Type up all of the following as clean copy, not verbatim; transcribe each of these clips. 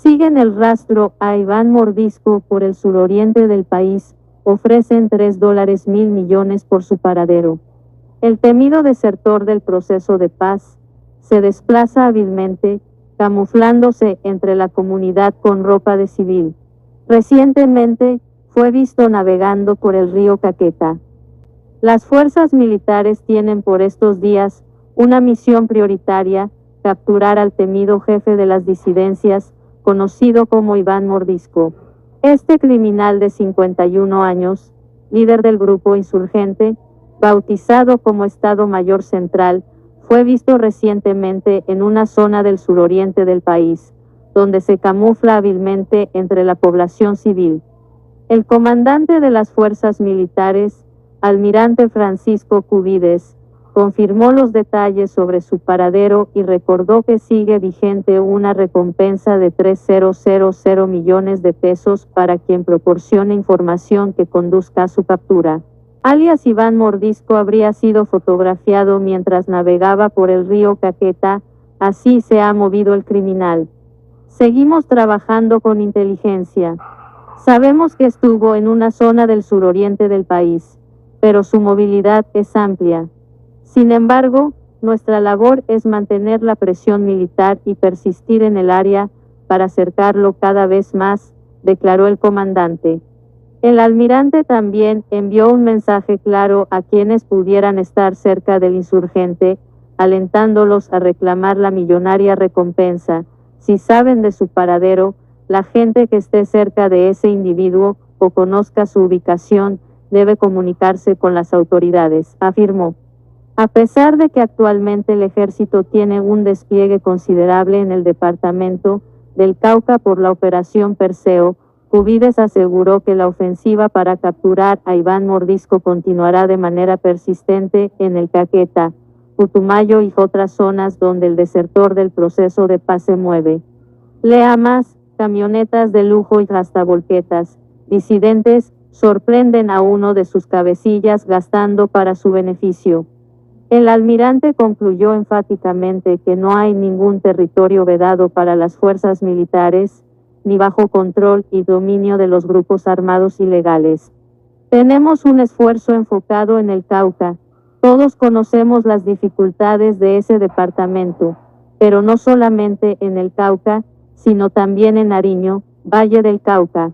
Siguen el rastro a Iván Mordisco por el suroriente del país, ofrecen $3.000 millones por su paradero. El temido desertor del proceso de paz se desplaza hábilmente, camuflándose entre la comunidad con ropa de civil. Recientemente, fue visto navegando por el río Caquetá. Las fuerzas militares tienen por estos días una misión prioritaria: capturar al temido jefe de las disidencias, conocido como Iván Mordisco. Este criminal de 51 años, líder del grupo insurgente, bautizado como Estado Mayor Central, fue visto recientemente en una zona del suroriente del país, donde se camufla hábilmente entre la población civil. El comandante de las fuerzas militares, almirante Francisco Cubides, confirmó los detalles sobre su paradero y recordó que sigue vigente una recompensa de 3.000 millones de pesos para quien proporcione información que conduzca a su captura. Alias Iván Mordisco habría sido fotografiado mientras navegaba por el río Caquetá, así se ha movido el criminal. Seguimos trabajando con inteligencia. Sabemos que estuvo en una zona del suroriente del país, pero su movilidad es amplia. Sin embargo, nuestra labor es mantener la presión militar y persistir en el área para acercarlo cada vez más, declaró el comandante. El almirante también envió un mensaje claro a quienes pudieran estar cerca del insurgente, alentándolos a reclamar la millonaria recompensa. Si saben de su paradero, la gente que esté cerca de ese individuo o conozca su ubicación debe comunicarse con las autoridades, afirmó. A pesar de que actualmente el ejército tiene un despliegue considerable en el departamento del Cauca por la Operación Perseo, Cubides aseguró que la ofensiva para capturar a Iván Mordisco continuará de manera persistente en el Caquetá, Putumayo y otras zonas donde el desertor del proceso de paz se mueve. Lea más: camionetas de lujo y hasta volquetas. Disidentes sorprenden a uno de sus cabecillas gastando para su beneficio. El almirante concluyó enfáticamente que no hay ningún territorio vedado para las fuerzas militares, ni bajo control y dominio de los grupos armados ilegales. Tenemos un esfuerzo enfocado en el Cauca. Todos conocemos las dificultades de ese departamento, pero no solamente en el Cauca, sino también en Nariño, Valle del Cauca.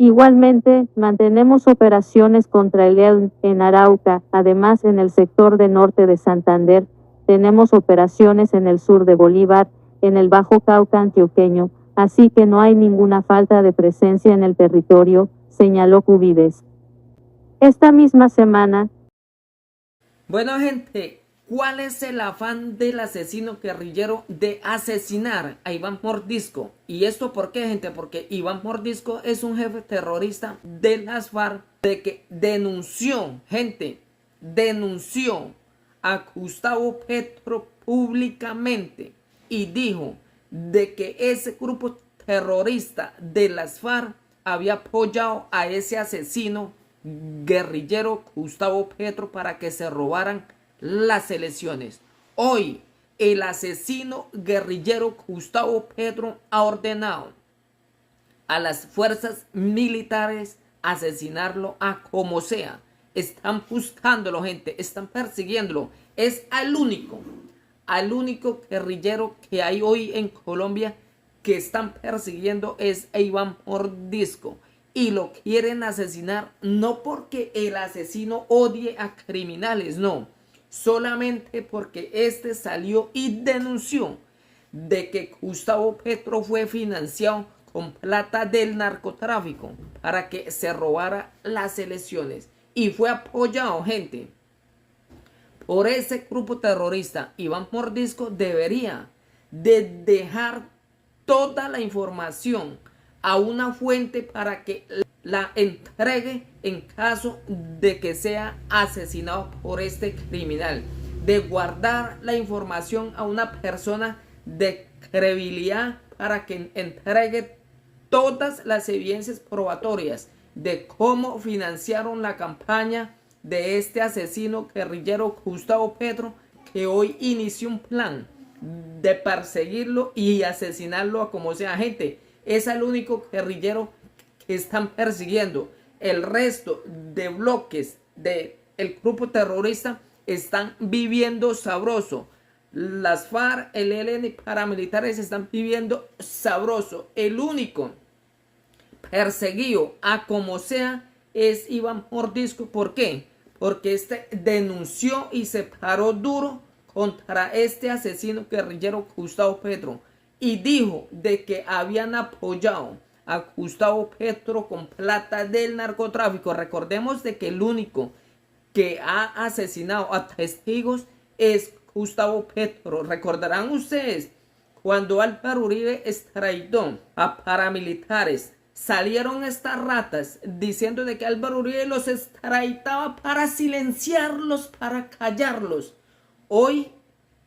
Igualmente, mantenemos operaciones contra el ELN en Arauca. Además, en el sector de norte de Santander, tenemos operaciones en el sur de Bolívar, en el Bajo Cauca antioqueño, así que no hay ninguna falta de presencia en el territorio, señaló Cubides. Esta misma semana. Bueno, gente, ¿cuál es el afán del asesino guerrillero de asesinar a Iván Mordisco? ¿Y esto por qué, gente? Porque Iván Mordisco es un jefe terrorista de las FARC de que denunció a Gustavo Petro públicamente y dijo de que ese grupo terrorista de las FARC había apoyado a ese asesino guerrillero Gustavo Petro para que se robaran las elecciones. Hoy el asesino guerrillero Gustavo Petro ha ordenado a las fuerzas militares asesinarlo a como sea. Están buscándolo, gente, están persiguiéndolo. Es al único guerrillero que hay hoy en Colombia que están persiguiendo, es a Iván Mordisco. Y lo quieren asesinar no porque el asesino odie a criminales, no. Solamente porque este salió y denunció de que Gustavo Petro fue financiado con plata del narcotráfico para que se robara las elecciones. Y fue apoyado, gente, por ese grupo terrorista. Iván Mordisco debería de dejar toda la información a una fuente para que la entregue en caso de que sea asesinado por este criminal. De guardar la información a una persona de credibilidad para que entregue todas las evidencias probatorias de cómo financiaron la campaña de este asesino guerrillero Gustavo Petro, que hoy inició un plan de perseguirlo y asesinarlo a como sea. Gente, es el único guerrillero que están persiguiendo. El resto de bloques del grupo terrorista están viviendo sabroso. Las FARC, el ELN y paramilitares están viviendo sabroso. El único perseguido a como sea es Iván Mordisco. ¿Por qué? Porque este denunció y se paró duro contra este asesino guerrillero Gustavo Petro y dijo de que habían apoyado a Gustavo Petro con plata del narcotráfico. Recordemos de que el único que ha asesinado a testigos es Gustavo Petro. Recordarán ustedes cuando Álvaro Uribe extraditó a paramilitares, salieron estas ratas diciendo de que Álvaro Uribe los extraditaba para silenciarlos, para callarlos. Hoy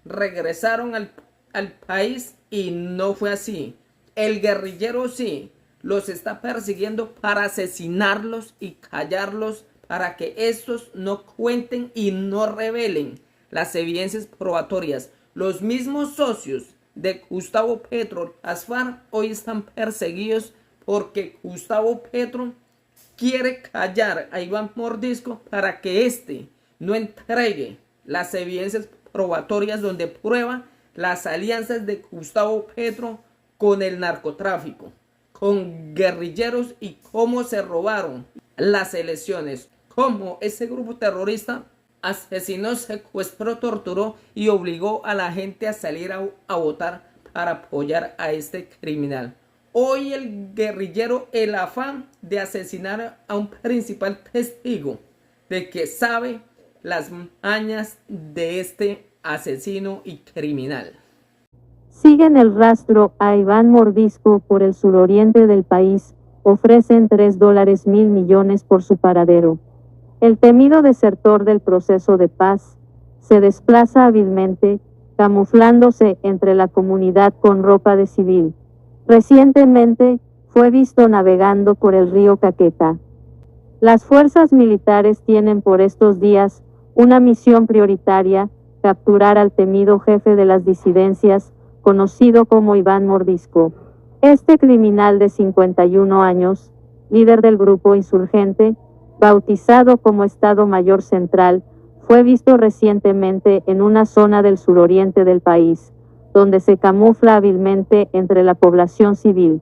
regresaron al país y no fue así. El guerrillero sí los está persiguiendo para asesinarlos y callarlos, para que estos no cuenten y no revelen las evidencias probatorias. Los mismos socios de Gustavo Petro, las FARC, hoy están perseguidos porque Gustavo Petro quiere callar a Iván Mordisco para que éste no entregue las evidencias probatorias donde prueba las alianzas de Gustavo Petro con el narcotráfico, con guerrilleros y cómo se robaron las elecciones, cómo ese grupo terrorista asesinó, secuestró, torturó y obligó a la gente a salir a votar para apoyar a este criminal. Hoy el guerrillero, el afán de asesinar a un principal testigo de que sabe las mañas de este asesino y criminal. Siguen el rastro a Iván Mordisco por el suroriente del país, ofrecen $3 mil millones por su paradero. El temido desertor del proceso de paz se desplaza hábilmente, camuflándose entre la comunidad con ropa de civil. Recientemente fue visto navegando por el río Caquetá. Las fuerzas militares tienen por estos días una misión prioritaria: capturar al temido jefe de las disidencias, conocido como Iván Mordisco. Este criminal de 51 años, líder del grupo insurgente, bautizado como Estado Mayor Central, fue visto recientemente en una zona del suroriente del país, donde se camufla hábilmente entre la población civil.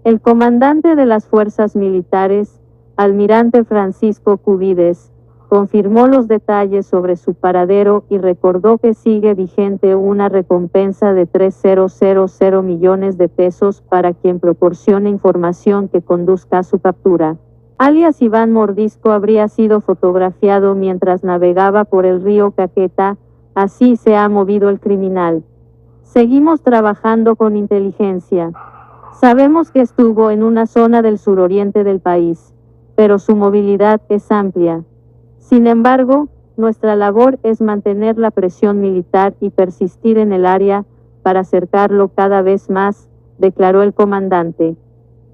El comandante de las fuerzas militares, almirante Francisco Cubides, confirmó los detalles sobre su paradero y recordó que sigue vigente una recompensa de 3.000 millones de pesos para quien proporcione información que conduzca a su captura. Alias Iván Mordisco habría sido fotografiado mientras navegaba por el río Caquetá. Así se ha movido el criminal. Seguimos trabajando con inteligencia. Sabemos que estuvo en una zona del suroriente del país, pero su movilidad es amplia. Sin embargo, nuestra labor es mantener la presión militar y persistir en el área para acercarlo cada vez más, declaró el comandante.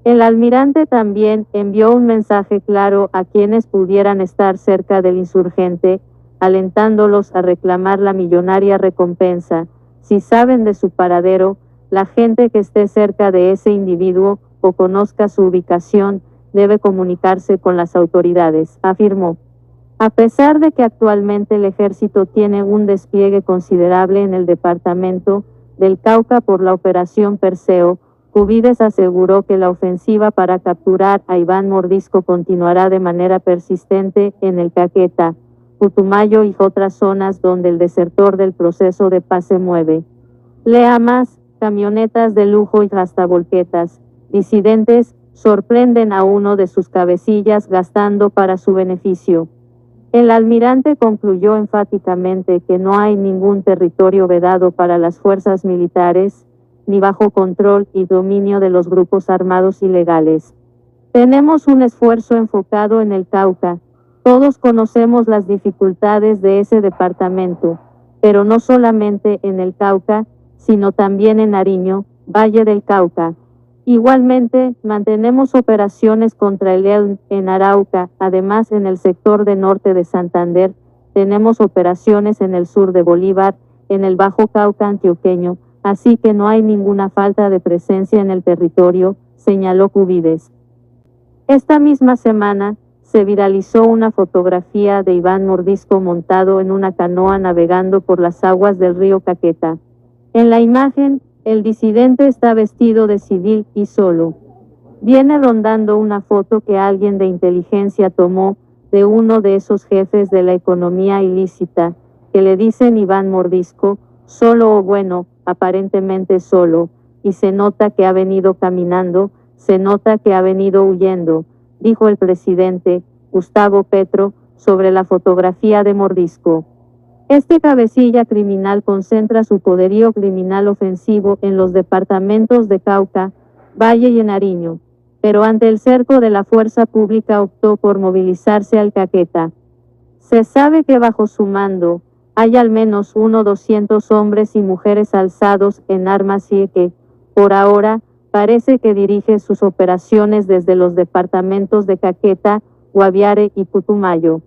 El almirante también envió un mensaje claro a quienes pudieran estar cerca del insurgente, alentándolos a reclamar la millonaria recompensa. Si saben de su paradero, la gente que esté cerca de ese individuo o conozca su ubicación debe comunicarse con las autoridades, afirmó. A pesar de que actualmente el ejército tiene un despliegue considerable en el departamento del Cauca por la operación Perseo, Cubides aseguró que la ofensiva para capturar a Iván Mordisco continuará de manera persistente en el Caquetá, Putumayo y otras zonas donde el desertor del proceso de paz se mueve. Lea más: camionetas de lujo y hasta volquetas. Disidentes sorprenden a uno de sus cabecillas gastando para su beneficio. El almirante concluyó enfáticamente que no hay ningún territorio vedado para las fuerzas militares, ni bajo control y dominio de los grupos armados ilegales. Tenemos un esfuerzo enfocado en el Cauca. Todos conocemos las dificultades de ese departamento, pero no solamente en el Cauca, sino también en Nariño, Valle del Cauca. Igualmente, mantenemos operaciones contra el ELN en Arauca. Además, en el sector de norte de Santander, tenemos operaciones en el sur de Bolívar, en el Bajo Cauca antioqueño, así que no hay ninguna falta de presencia en el territorio, señaló Cubides. Esta misma semana, se viralizó una fotografía de Iván Mordisco montado en una canoa navegando por las aguas del río Caqueta. En la imagen, el disidente está vestido de civil y solo. Viene rondando una foto que alguien de inteligencia tomó de uno de esos jefes de la economía ilícita, que le dicen Iván Mordisco, solo o bueno, aparentemente solo, y se nota que ha venido caminando, se nota que ha venido huyendo, dijo el presidente, Gustavo Petro, sobre la fotografía de Mordisco. Este cabecilla criminal concentra su poderío criminal ofensivo en los departamentos de Cauca, Valle y Nariño, pero ante el cerco de la fuerza pública optó por movilizarse al Caqueta. Se sabe que bajo su mando, hay al menos 200 hombres y mujeres alzados en armas y que, por ahora, parece que dirige sus operaciones desde los departamentos de Caqueta, Guaviare y Putumayo.